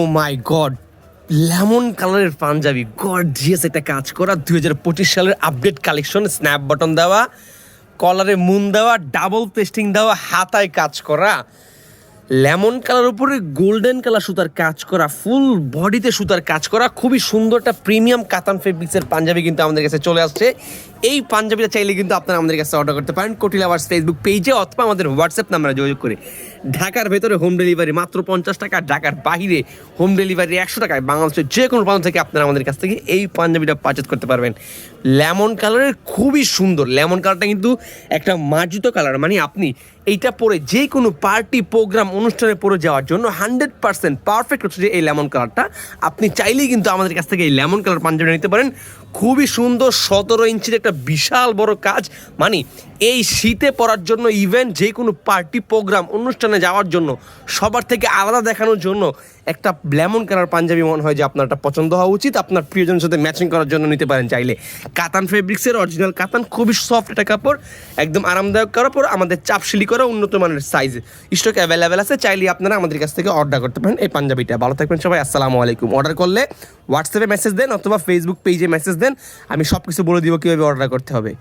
ও মাই god, lemon কালারের panjabi, gorgeous একটা কাজ করা 2025 সালের আপডেট কালেকশন। স্ন্যাপ বাটন দেওয়া, কলারে মুন দেওয়া, ডাবল পেস্টিং দেওয়া, হাতায় কাজ করা, লেমন কালার উপরে গোল্ডেন কালার সুতার কাজ করা, ফুল বডিতে সুতার কাজ করা, খুবই সুন্দর একটা প্রিমিয়াম কাতান ফেব্রিক্সের পাঞ্জাবি কিন্তু আমাদের কাছে চলে আসছে। এই পাঞ্জাবিটা চাইলে কিন্তু আপনারা আমাদের কাছে অর্ডার করতে পারেন কোটি লাভার্স ফেসবুক পেজে অথবা আমাদের হোয়াটসঅ্যাপ নাম্বারে যোগাযোগ করে। ঢাকার ভেতরে হোম ডেলিভারি মাত্র 50 টাকা, ঢাকার বাইরে হোম ডেলিভারি 100 টাকায়। বাংলাদেশের যে কোনো প্রান্ত থেকে আপনারা আমাদের কাছ থেকে এই পাঞ্জাবিটা পারচেজ করতে পারবেন। লেমন কালারের খুবই সুন্দর, লেমন কালারটা কিন্তু একটা মার্জিত কালার, মানে আপনি এইটা পরে যে কোনো পার্টি প্রোগ্রাম অনুষ্ঠানে পরে যাওয়ার জন্য 100% পারফেক্ট হচ্ছে যে এই লেমন কালারটা। আপনি চাইলেই কিন্তু আমাদের কাছ থেকে এই লেমন কালার পাঞ্জাবি নিতে পারেন। খুবই সুন্দর, 17 ইঞ্চির একটা বিশাল বড় কাজ, মানে এই শীতে পরার জন্য, ইভেন্ট যে কোনো পার্টি প্রোগ্রাম অনুষ্ঠানে যাওয়ার জন্য, সবার থেকে আলাদা দেখানোর জন্য একটা লেমন কালার পাঞ্জাবি মনে হয় যে আপনারটা পছন্দ হওয়া উচিত। আপনার প্রিয়জনের সাথে ম্যাচিং করার জন্য নিতে পারেন চাইলে। কাতান ফেব্রিক্সের অরিজিনাল কাতান, খুবই সফট একটা কাপড়, একদম আরামদায়ক কাপড়, আমাদের চাপশিলি করা উন্নত মানের সাইজ স্টক অ্যাভেলেবেল আছে। চাইলে আপনারা আমাদের কাছ থেকে অর্ডার করতে পারেন এই পাঞ্জাবিটা। ভালো থাকবেন সবাই, আসসালামু আলাইকুম। অর্ডার করলে হোয়াটসঅ্যাপে মেসেজ দেন অথবা ফেসবুক পেজে মেসেজ দেন, আমি সব কিছু বলে দিব কীভাবে অর্ডার করতে হবে।